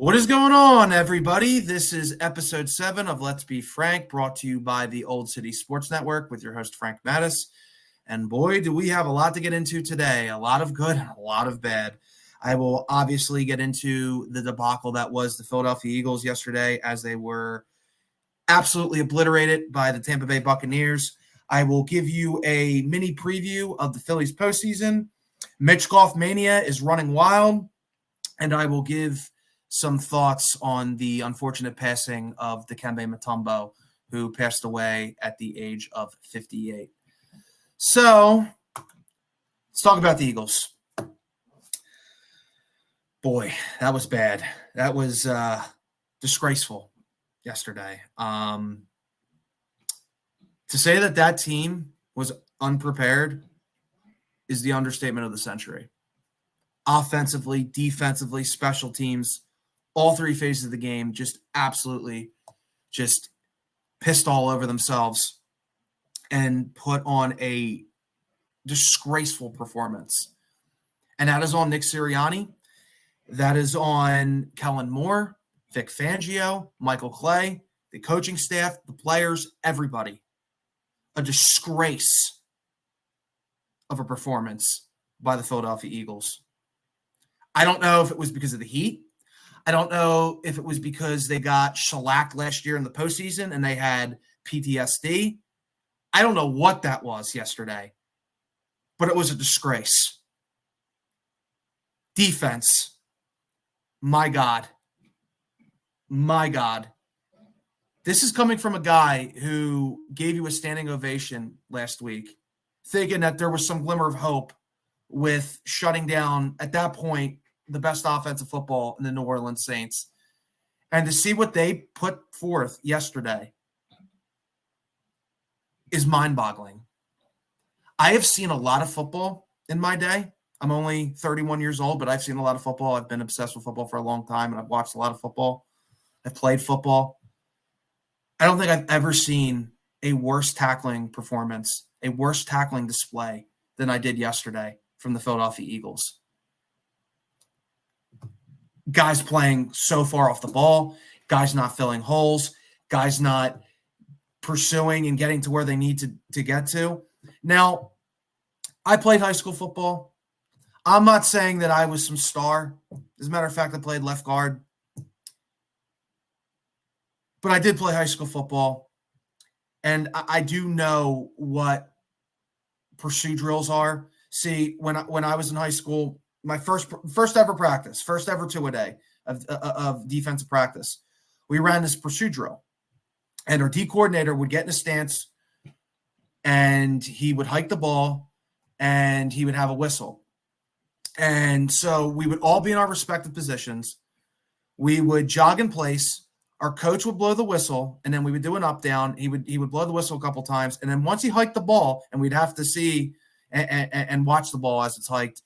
What is going on, everybody? This is episode 7 of Let's Be Frank, brought to you by the Old City Sports Network with your host, Frank Mattis. And boy, do we have a lot to get into today. A lot of good, a lot of bad. I will obviously get into the debacle that was the Philadelphia Eagles yesterday as they were absolutely obliterated by the Tampa Bay Buccaneers. I will give you a mini preview of the Phillies postseason. Mitch Golf Mania is running wild, and I will give some thoughts on the unfortunate passing of Dikembe Mutombo, who passed away at the age of 58. So, let's talk about the Eagles. Boy, that was bad. That was disgraceful yesterday. To say that team was unprepared is the understatement of the century. Offensively, defensively, special teams, all three phases of the game just absolutely just pissed all over themselves and put on a disgraceful performance. And that is on Nick Sirianni. That is on Kellen Moore, Vic Fangio, Michael Clay, the coaching staff, the players, everybody. A disgrace of a performance by the Philadelphia Eagles. I don't know if it was because of the heat. I don't know if it was because they got shellacked last year in the postseason and they had PTSD. I don't know what that was yesterday, but it was a disgrace. Defense. My God. This is coming from a guy who gave you a standing ovation last week, thinking that there was some glimmer of hope with shutting down, at that point, the best offensive football in the New Orleans Saints. And to see what they put forth yesterday is mind-boggling. I have seen a lot of football in my day. I'm only 31 years old, but I've seen a lot of football. I've been obsessed with football for a long time, and I've watched a lot of football. I've played football. I don't think I've ever seen a worse tackling performance, a worse tackling display than I did yesterday from the Philadelphia Eagles. Guys playing so far off the ball, guys not filling holes, guys not pursuing and getting to where they need to get to. Now, I played high school football. I'm not saying that I was some star. As a matter of fact, I played left guard. But I did play high school football, and I do know what pursuit drills are. See, when I was in high school, my first ever practice, first ever 2-a-day of defensive practice, we ran this pursuit drill. And our D coordinator would get in a stance, and he would hike the ball, and he would have a whistle. And so we would all be in our respective positions. We would jog in place. Our coach would blow the whistle, and then we would do an up down. He would blow the whistle a couple times, and then once he hiked the ball, and we'd have to see and watch the ball as it's hiked.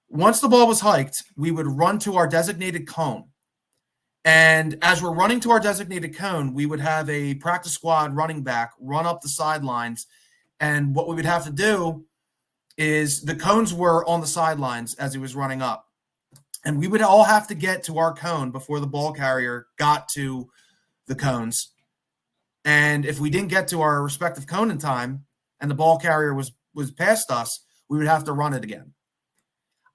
Once the ball was hiked, we would run to our designated cone. And as we're running to our designated cone, we would have a practice squad running back run up the sidelines. And what we would have to do is the cones were on the sidelines as he was running up. And we would all have to get to our cone before the ball carrier got to the cones. And if we didn't get to our respective cone in time and the ball carrier was past us, we would have to run it again.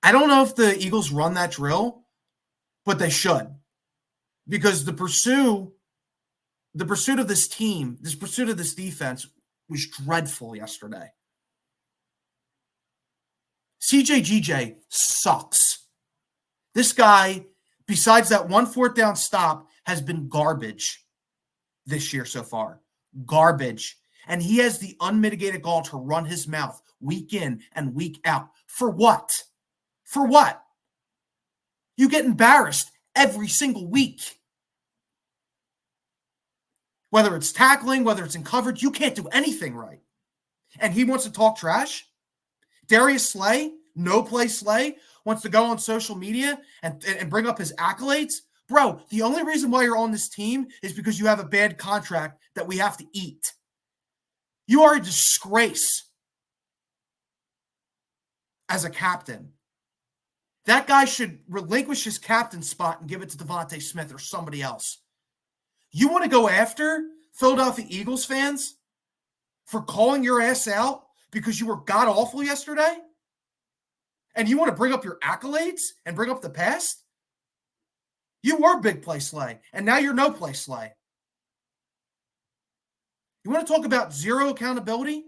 I don't know if the Eagles run that drill, but they should. Because the pursuit of this team, this pursuit of this defense was dreadful yesterday. CJGJ sucks. This guy, besides that 1 4th down stop, has been garbage this year so far. Garbage. And he has the unmitigated gall to run his mouth week in and week out. For what? For what? You get embarrassed every single week. Whether it's tackling, whether it's in coverage, you can't do anything right. And he wants to talk trash? Darius Slay, no play Slay, wants to go on social media and bring up his accolades? Bro, the only reason why you're on this team is because you have a bad contract that we have to eat. You are a disgrace as a captain. That guy should relinquish his captain spot and give it to Devontae Smith or somebody else. You want to go after Philadelphia Eagles fans for calling your ass out because you were god-awful yesterday? And you want to bring up your accolades and bring up the past? You were big play Slay, and now you're no play Slay. You want to talk about zero accountability?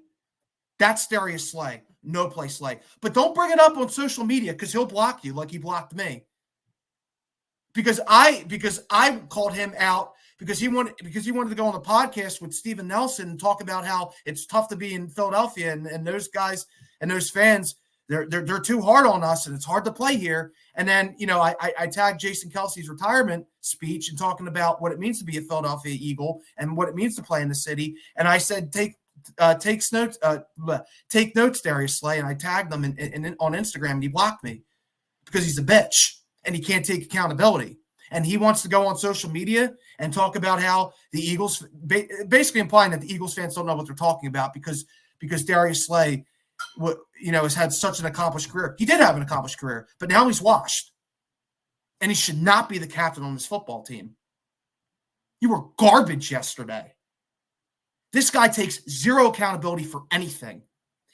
That's Darius Slay, no play Slay. But don't bring it up on social media because he'll block you like he blocked me. Because I called him out because he wanted to go on the podcast with Steven Nelson and talk about how it's tough to be in Philadelphia and those guys and those fans, they're too hard on us and it's hard to play here. And then, I tagged Jason Kelsey's retirement speech and talking about what it means to be a Philadelphia Eagle and what it means to play in the city. And I said, take notes, Darius Slay. And I tagged them on Instagram and he blocked me because he's a bitch and he can't take accountability. And he wants to go on social media and talk about how the Eagles, basically implying that the Eagles fans don't know what they're talking about because Darius Slay, has had such an accomplished career. He did have an accomplished career, but now he's washed. And he should not be the captain on this football team. You were garbage yesterday. This guy takes zero accountability for anything.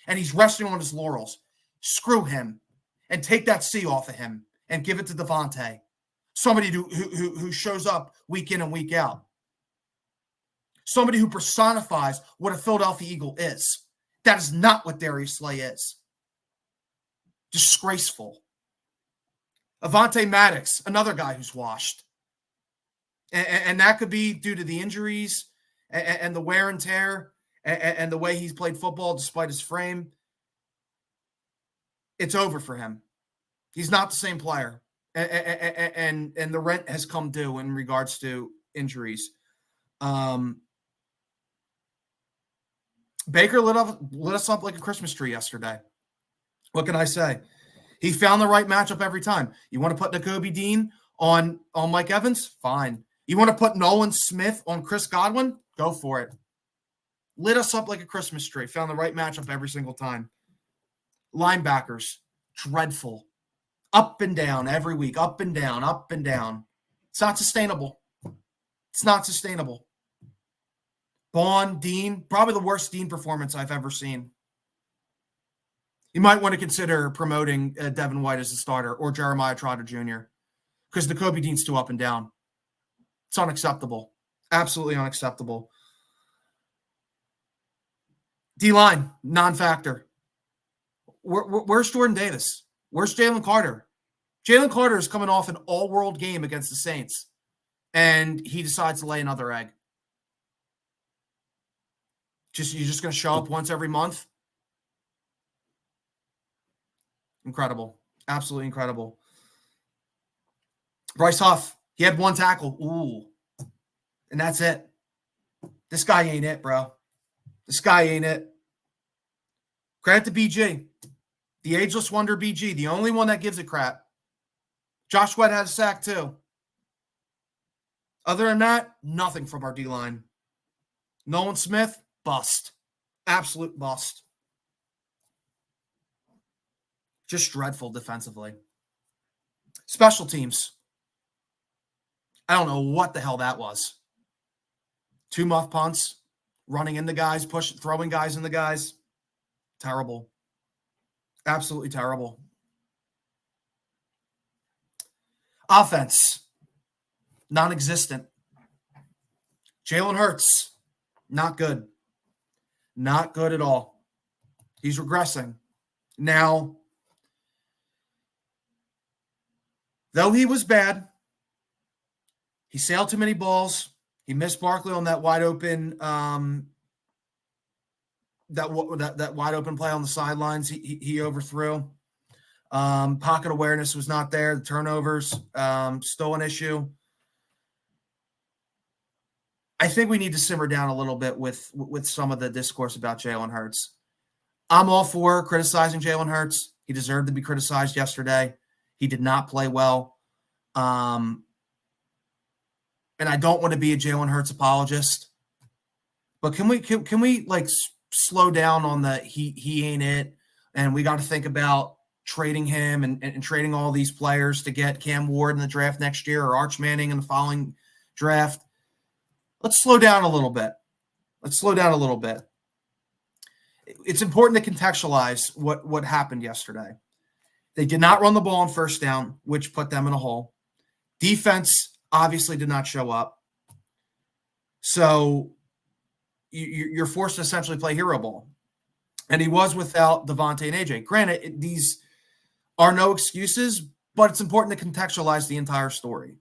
And he's resting on his laurels. Screw him. And take that C off of him and give it to Devontae. Somebody who shows up week in and week out. Somebody who personifies what a Philadelphia Eagle is. That is not what Darius Slay is. Disgraceful. Avonte Maddox, another guy who's washed. And that could be due to the injuries and the wear and tear and the way he's played football despite his frame. It's over for him. He's not the same player. And the rent has come due in regards to injuries. Baker lit us up like a Christmas tree yesterday. What can I say? He found the right matchup every time. You want to put Nakobe Dean on Mike Evans? Fine. You want to put Nolan Smith on Chris Godwin? Go for it. Lit us up like a Christmas tree. Found the right matchup every single time. Linebackers, dreadful. Up and down every week. Up and down, up and down. It's not sustainable. It's not sustainable. Bond, Dean, probably the worst Dean performance I've ever seen. You might want to consider promoting Devin White as a starter or Jeremiah Trotter Jr. because Nakobe Dean's too up and down. It's unacceptable. Absolutely unacceptable. D-line, non-factor. Where's Jordan Davis? Where's Jalen Carter? Jalen Carter is coming off an all-world game against the Saints, and he decides to lay another egg. You're just going to show up once every month? Incredible. Absolutely incredible. Bryce Huff, he had one tackle. Ooh. And that's it. This guy ain't it, bro. This guy ain't it. Credit to BG. The ageless wonder BG. The only one that gives a crap. Josh Sweat had a sack too. Other than that, nothing from our D-line. Nolan Smith, bust. Absolute bust. Just dreadful defensively. Special teams. I don't know what the hell that was. 2 muff punts, running into guys, throwing guys into guys. Terrible. Absolutely terrible. Offense. Non-existent. Jalen Hurts. Not good. Not good at all. He's regressing. Now, though he was bad, he sailed too many balls. He missed Barkley on that wide open that wide open play on the sidelines. He overthrew. Pocket awareness was not there. The turnovers still an issue. I think we need to simmer down a little bit with some of the discourse about Jalen Hurts. I'm all for criticizing Jalen Hurts. He deserved to be criticized yesterday. He did not play well. And I don't want to be a Jalen Hurts apologist. But can we like slow down on the he ain't it? And we got to think about trading him and trading all these players to get Cam Ward in the draft next year or Arch Manning in the following draft. Let's slow down a little bit. It's important to contextualize what happened yesterday. They did not run the ball on first down, which put them in a hole. Defense obviously did not show up. So you're forced to essentially play hero ball. And he was without Devontae and AJ. Granted, these are no excuses, but it's important to contextualize the entire story.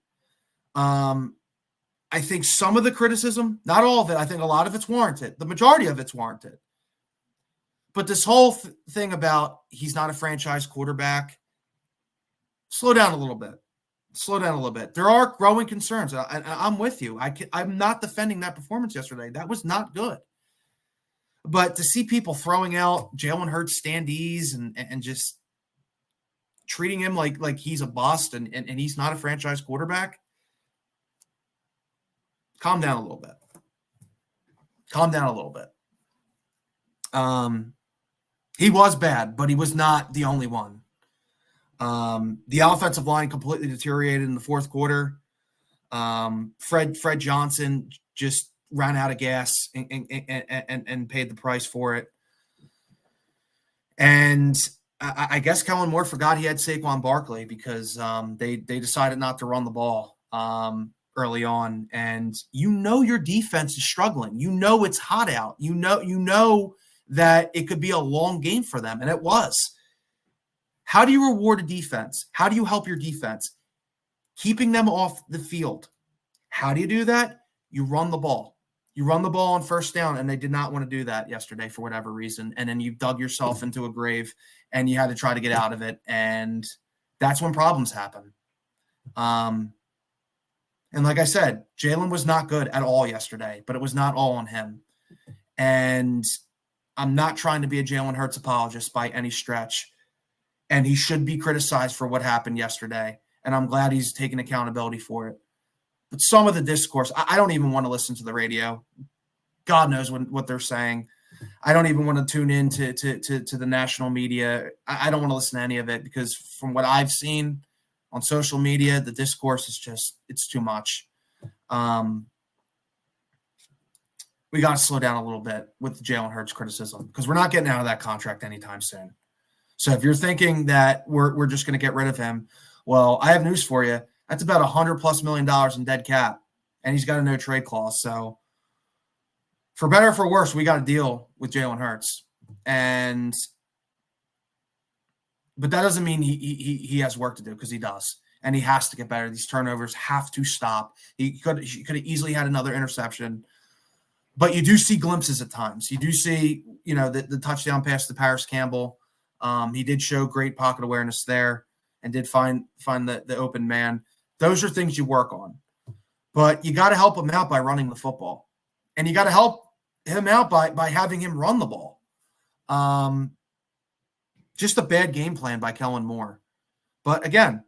I think some of the criticism, not all of it, I think a lot of it's warranted. The majority of it's warranted. But this whole thing about he's not a franchise quarterback, slow down a little bit. There are growing concerns. I'm with you. I'm not defending that performance yesterday. That was not good. But to see people throwing out Jalen Hurts standees and just treating him like he's a bust and he's not a franchise quarterback, calm down a little bit. He was bad, but he was not the only one. The offensive line completely deteriorated in the fourth quarter. Fred Johnson just ran out of gas and paid the price for it. And I guess Kellen Moore forgot he had Saquon Barkley because they decided not to run the ball early on. And your defense is struggling. It's hot out. You know that it could be a long game for them, and it was. How do you reward a defense? How do you help your defense? Keeping them off the field. How do you do that? You run the ball. You run the ball on first down, and they did not want to do that yesterday for whatever reason. And then you dug yourself into a grave, and you had to try to get out of it, and that's when problems happen. And like I said, Jalen was not good at all yesterday, but it was not all on him. And I'm not trying to be a Jalen Hurts apologist by any stretch. And he should be criticized for what happened yesterday. And I'm glad he's taking accountability for it. But some of the discourse, I don't even want to listen to the radio. God knows what they're saying. I don't even want to tune in to the national media. I don't want to listen to any of it because from what I've seen on social media, the discourse is it's too much. We got to slow down a little bit with the Jalen Hurts criticism because we're not getting out of that contract anytime soon. So if you're thinking that we're just going to get rid of him, well, I have news for you. That's about $100+ million in dead cap, and he's got a no trade clause. So for better or for worse, we got to deal with Jalen Hurts. But that doesn't mean he has work to do because he does, and he has to get better. These turnovers have to stop. He could have easily had another interception. But you do see glimpses at times. You do see, the touchdown pass to Paris Campbell. He did show great pocket awareness there and did find the open man. Those are things you work on. But you got to help him out by running the football. And you got to help him out by having him run the ball. Just a bad game plan by Kellen Moore. But again,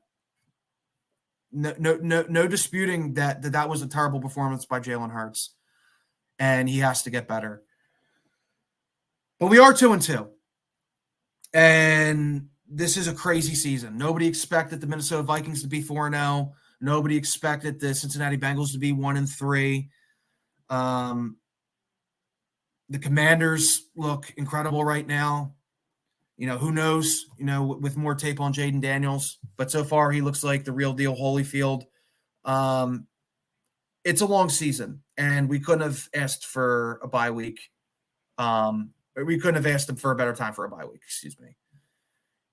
no disputing that was a terrible performance by Jalen Hurts. And he has to get better. But we are 2-2. And this is a crazy season. Nobody expected the Minnesota Vikings to be 4-0. Nobody expected the Cincinnati Bengals to be 1-3. The Commanders look incredible right now. Who knows, with more tape on Jaden Daniels. But so far, he looks like the real deal Holyfield. It's a long season, and we couldn't have asked for a bye week. We couldn't have asked him for a better time for a bye week, excuse me.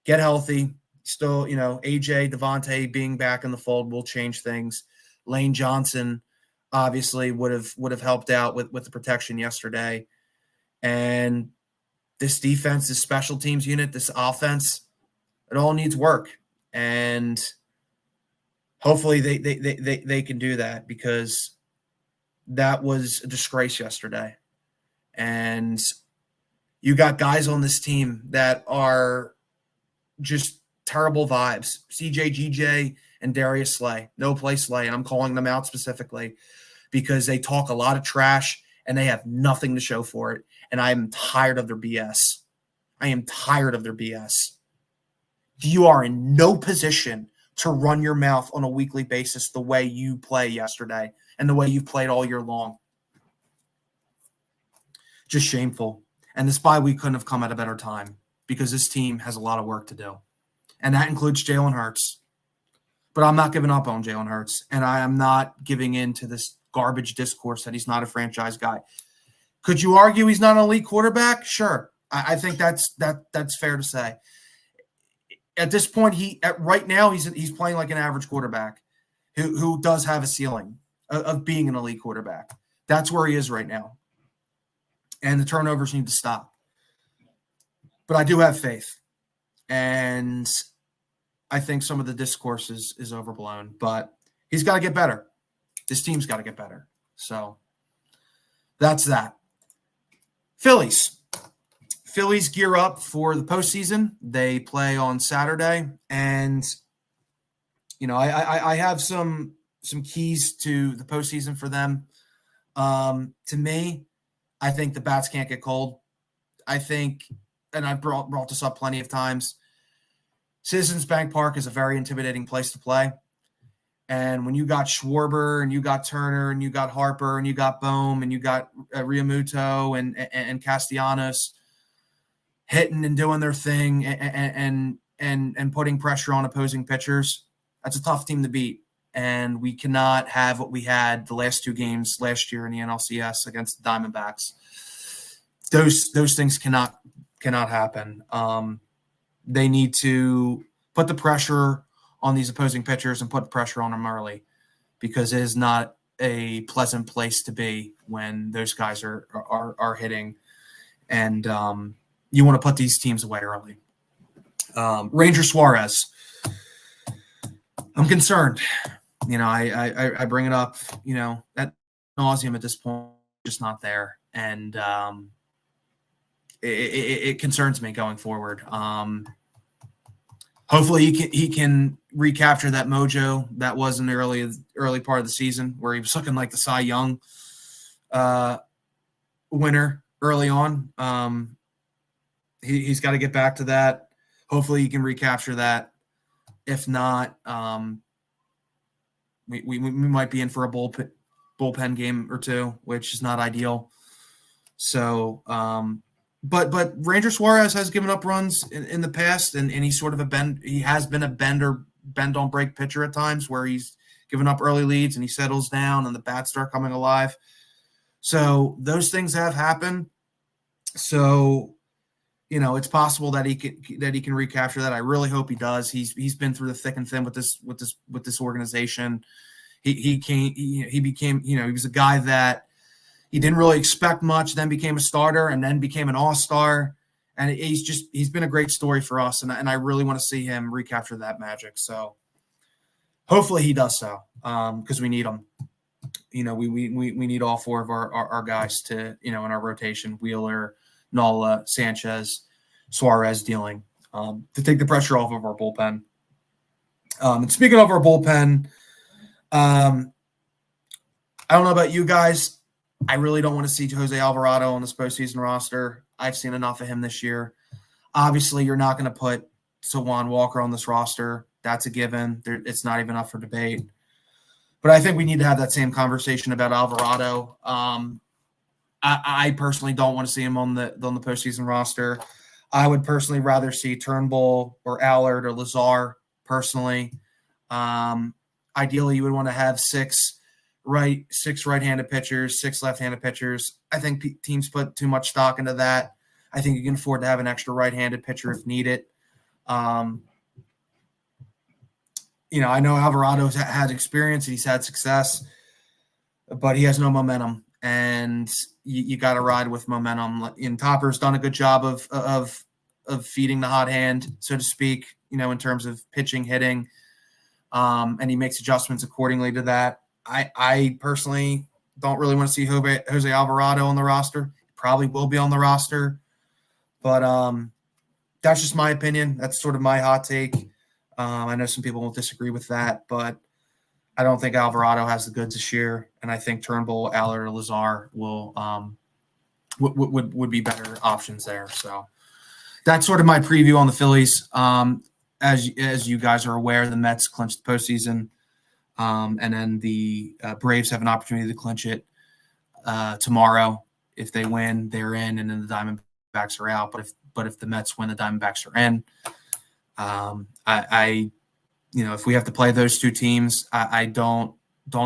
Get healthy. Still, AJ, Devontae being back in the fold will change things. Lane Johnson obviously would have helped out with the protection yesterday. And this defense, this special teams unit, this offense, it all needs work. And hopefully they can do that because that was a disgrace yesterday. And you got guys on this team that are just terrible vibes. CJ, GJ, and Darius Slay. No play Slay. And I'm calling them out specifically because they talk a lot of trash and they have nothing to show for it. And I'm tired of their BS. you are in no position to run your mouth on a weekly basis the way you play yesterday and the way you've played all year long. Just shameful. And this bye week couldn't have come at a better time because this team has a lot of work to do. And that includes Jalen Hurts. But I'm not giving up on Jalen Hurts, and I am not giving in to this garbage discourse that he's not a franchise guy. Could you argue he's not an elite quarterback? Sure. I think that's fair to say. At this point, right now he's playing like an average quarterback who does have a ceiling of being an elite quarterback. That's where he is right now. And the turnovers need to stop. But I do have faith. And I think some of the discourse is overblown. But he's got to get better. This team's got to get better. So that's that. Phillies gear up for the postseason. They play on Saturday. And, I have some keys to the postseason for them. To me, I think the bats can't get cold. I think, and I've brought this up plenty of times, Citizens Bank Park is a very intimidating place to play. And when you got Schwarber and you got Turner and you got Harper and you got Bohm and you got Realmuto and Castellanos hitting and doing their thing and putting pressure on opposing pitchers, that's a tough team to beat. And we cannot have what we had the last two games last year in the NLCS against the Diamondbacks. Those things cannot happen. They need to put the pressure on these opposing pitchers and put the pressure on them early, because it is not a pleasant place to be when those guys are hitting, and you want to put these teams away early. Ranger Suarez, I'm concerned. I bring it up, at nauseum at this point, just not there. And it concerns me going forward. Hopefully he can recapture that mojo that was in the early part of the season, where he was looking like the Cy Young winner early on. He's got to get back to that. Hopefully he can recapture that. If not, we might be in for a bullpen game or two, which is not ideal. So, but Ranger Suarez has given up runs in the past, and he's sort of he has been a bend don't break pitcher at times, where he's given up early leads and he settles down and the bats start coming alive. So those things have happened. So, it's possible that he can recapture that. I really hope he does. He's been through the thick and thin with this organization. He became, he was a guy that he didn't really expect much, then became a starter, and then became an all-star. And he's been a great story for us, and I really want to see him recapture that magic. So hopefully he does so, because we need him. We need all four of our guys to, in our rotation, Wheeler, Nola, Sanchez, Suarez dealing, to take the pressure off of our bullpen. And speaking of our bullpen, I don't know about you guys. I really don't want to see Jose Alvarado on this postseason roster. I've seen enough of him this year. Obviously, you're not going to put Sawan Walker on this roster. That's a given. It's not even up for debate. But I think we need to have that same conversation about Alvarado. I personally don't want to see him on the postseason roster. I would personally rather see Turnbull or Allard or Lazar personally. Ideally, you would want to have six right-handed pitchers, 6 left-handed pitchers. I think teams put too much stock into that. I think you can afford to have an extra right-handed pitcher if needed. I know Alvarado's had experience, he's had success, but he has no momentum, and you got to ride with momentum. And Topper's done a good job of feeding the hot hand, so to speak, in terms of pitching, hitting, and he makes adjustments accordingly to that. I personally don't really want to see Jose Alvarado on the roster. He probably will be on the roster, but that's just my opinion. That's sort of my hot take. I know some people will disagree with that, but I don't think Alvarado has the goods this year, and I think Turnbull, Allard, or Lazar will would be better options there. So that's sort of my preview on the Phillies. as you guys are aware, the Mets clinched the postseason, and then the Braves have an opportunity to clinch it tomorrow. If they win, they're in, and then the Diamondbacks are out. But if the Mets win, the Diamondbacks are in. If we have to play those two teams, I don't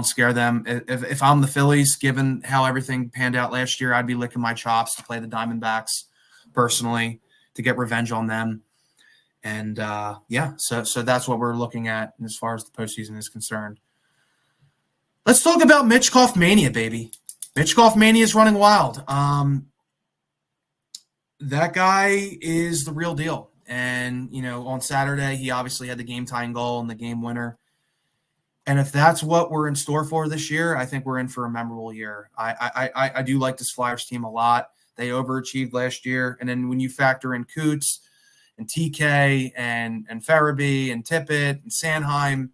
scare them. If I'm the Phillies, given how everything panned out last year, I'd be licking my chops to play the Diamondbacks personally to get revenge on them. And so that's what we're looking at as far as the postseason is concerned. Let's talk about Mitchkoff Mania, baby. Mitchkoff Mania is running wild. That guy is the real deal. And, on Saturday, he obviously had the game-tying goal and the game winner. And if that's what we're in store for this year, I think we're in for a memorable year. I do like this Flyers team a lot. They overachieved last year. And then when you factor in Coots and TK and Farabee and Tippett and Sanheim,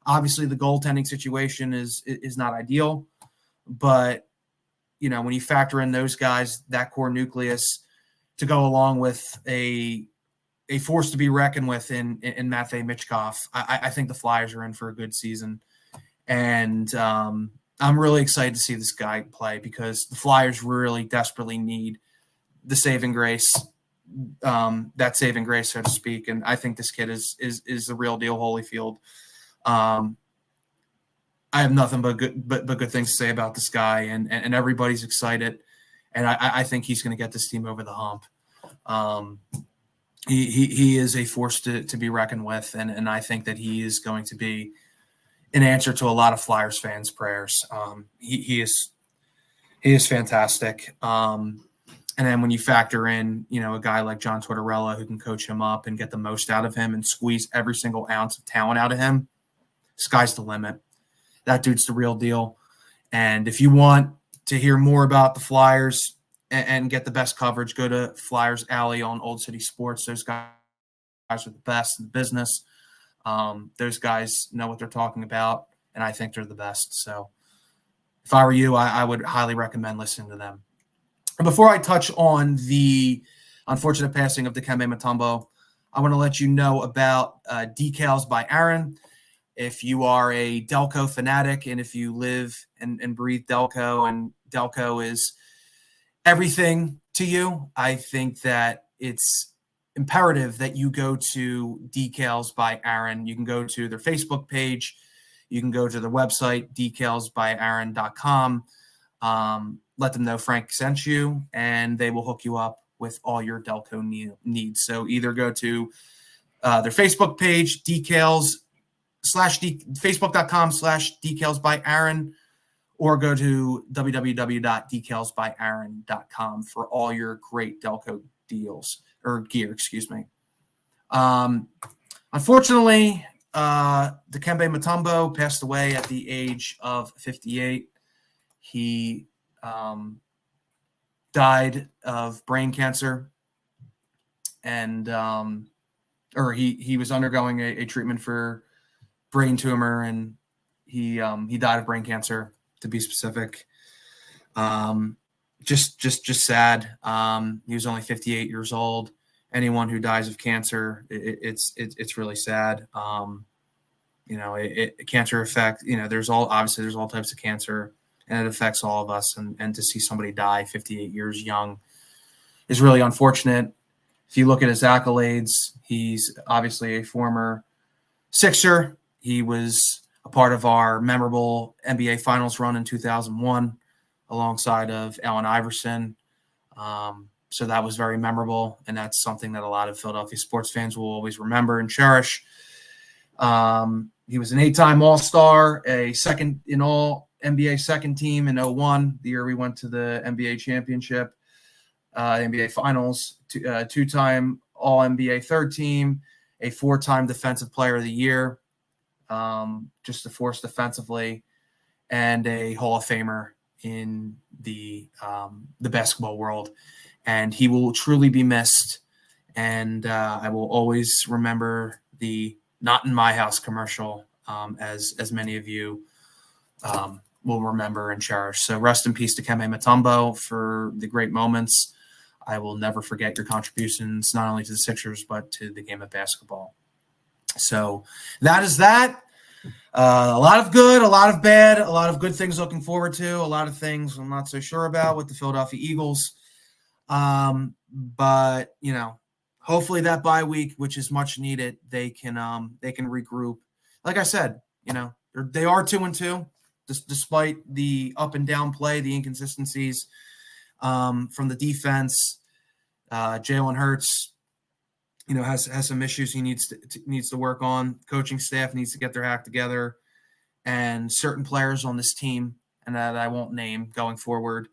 obviously the goaltending situation is not ideal. But, when you factor in those guys, that core nucleus, to go along with a force to be reckoned with in Matvei Mitchkoff, I think the Flyers are in for a good season. And I'm really excited to see this guy play because the Flyers really desperately need the saving grace, that saving grace, so to speak. And I think this kid is the real deal, Holyfield. I have nothing but good things to say about this guy, and everybody's excited. And I think he's going to get this team over the hump. He is a force to be reckoned with, and I think that he is going to be an answer to a lot of Flyers fans' prayers. He is fantastic. And then when you factor in, a guy like John Tortorella who can coach him up and get the most out of him and squeeze every single ounce of talent out of him, sky's the limit. That dude's the real deal. And if you want to hear more about the Flyers and get the best coverage, go to Flyers Alley on Old City Sports. Those guys are the best in the business. Those guys know what they're talking about, and I think they're the best. So if I were you, I would highly recommend listening to them. And before I touch on the unfortunate passing of Dikembe Mutombo, I want to let you know about Decals by Aaron. If you are a Delco fanatic and if you live and breathe Delco and Delco is everything to you, I think that it's imperative that you go to Decals by Aaron. You can go to their Facebook page. You can go to their website, decalsbyaaron.com. Let them know Frank sent you, and they will hook you up with all your Delco needs. So either go to their Facebook page, facebook.com/decalsbyaaron, or go to www.decalsbyaaron.com for all your great Delco deals or gear, excuse me. Unfortunately, Dikembe Mutombo passed away at the age of 58. He died of brain cancer, and he was undergoing a treatment for brain tumor, and he died of brain cancer, to be specific. Just sad. He was only 58 years old. Anyone who dies of cancer, it's really sad. Cancer affect, there's all types of cancer, and it affects all of us. And to see somebody die 58 years young is really unfortunate. If you look at his accolades, he's obviously a former Sixer. He was a part of our memorable NBA Finals run in 2001 alongside of Allen Iverson. So that was very memorable, and that's something that a lot of Philadelphia sports fans will always remember and cherish. He was an 8-time All-Star, a second in all NBA second team in 2001, the year we went to the NBA championship, NBA Finals, 2-time All-NBA third team, a 4-time Defensive Player of the Year, just a force defensively, and a Hall of Famer in the basketball world. And he will truly be missed. And I will always remember the "Not in My House" commercial, as many of you will remember and cherish. So rest in peace to Dikembe Mutombo for the great moments. I will never forget your contributions, not only to the Sixers, but to the game of basketball. So that is that. A lot of good, a lot of bad, a lot of good things looking forward to, a lot of things I'm not so sure about with the Philadelphia Eagles. But hopefully that bye week, which is much needed, they can regroup. Like I said, they are 2-2, despite the up and down play, the inconsistencies from the defense. Jalen Hurts, has some issues he needs to work on. Coaching staff needs to get their act together, and certain players on this team, and that I won't name going forward,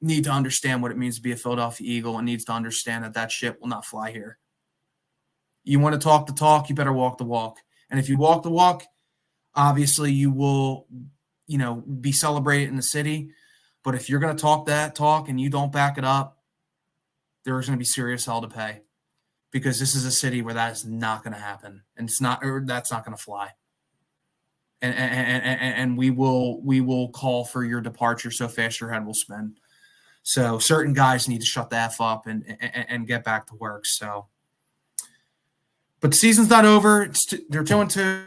need to understand what it means to be a Philadelphia Eagle, and needs to understand that ship will not fly here. You want to talk the talk, you better walk the walk. And if you walk the walk, obviously you will, be celebrated in the city. But if you're going to talk that talk and you don't back it up, there's going to be serious hell to pay, because this is a city where that is not going to happen, and that's not going to fly. And we will call for your departure so fast your head will spin. So certain guys need to shut the F up and get back to work. So, but the season's not over. They're 2-2.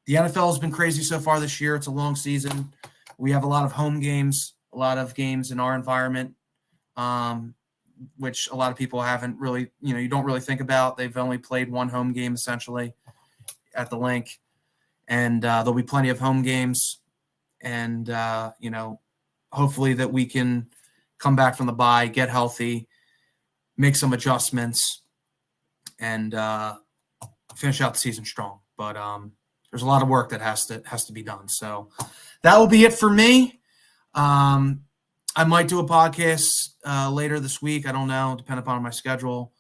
The NFL has been crazy so far this year. It's a long season. We have a lot of home games, a lot of games in our environment, which a lot of people haven't really, you don't really think about. They've only played one home game essentially at the Link, and there'll be plenty of home games. And, hopefully that we can come back from the bye, get healthy, make some adjustments, and finish out the season strong. But there's a lot of work that has to be done. So that will be it for me. I might do a podcast later this week. I don't know, depending upon my schedule.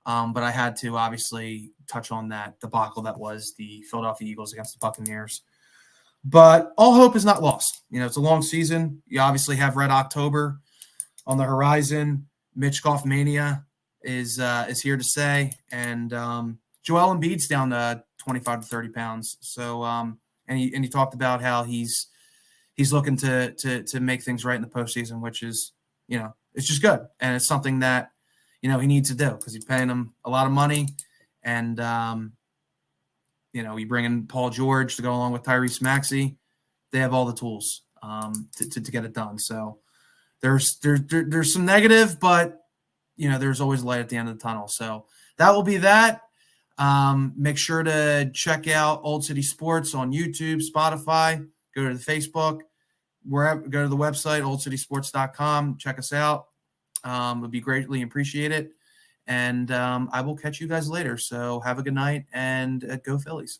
But I had to obviously touch on that debacle that was the Philadelphia Eagles against the Buccaneers. But all hope is not lost. It's a long season. You obviously have Red October on the horizon. Mitch Goff mania is here to stay, and Joel Embiid's down to 25 to 30 pounds. So and he talked about how he's looking to make things right in the postseason, which is it's just good, and it's something that he needs to do, because he's paying him a lot of money, and you bring in Paul George to go along with Tyrese Maxey. They have all the tools to get it done. So there's some negative, but there's always light at the end of the tunnel. So that will be that. Make sure to check out Old City Sports on YouTube, Spotify. Go to the Facebook, wherever. Go to the website, oldcitysports.com. Check us out. It would be greatly appreciated. And I will catch you guys later. So have a good night, and go Phillies.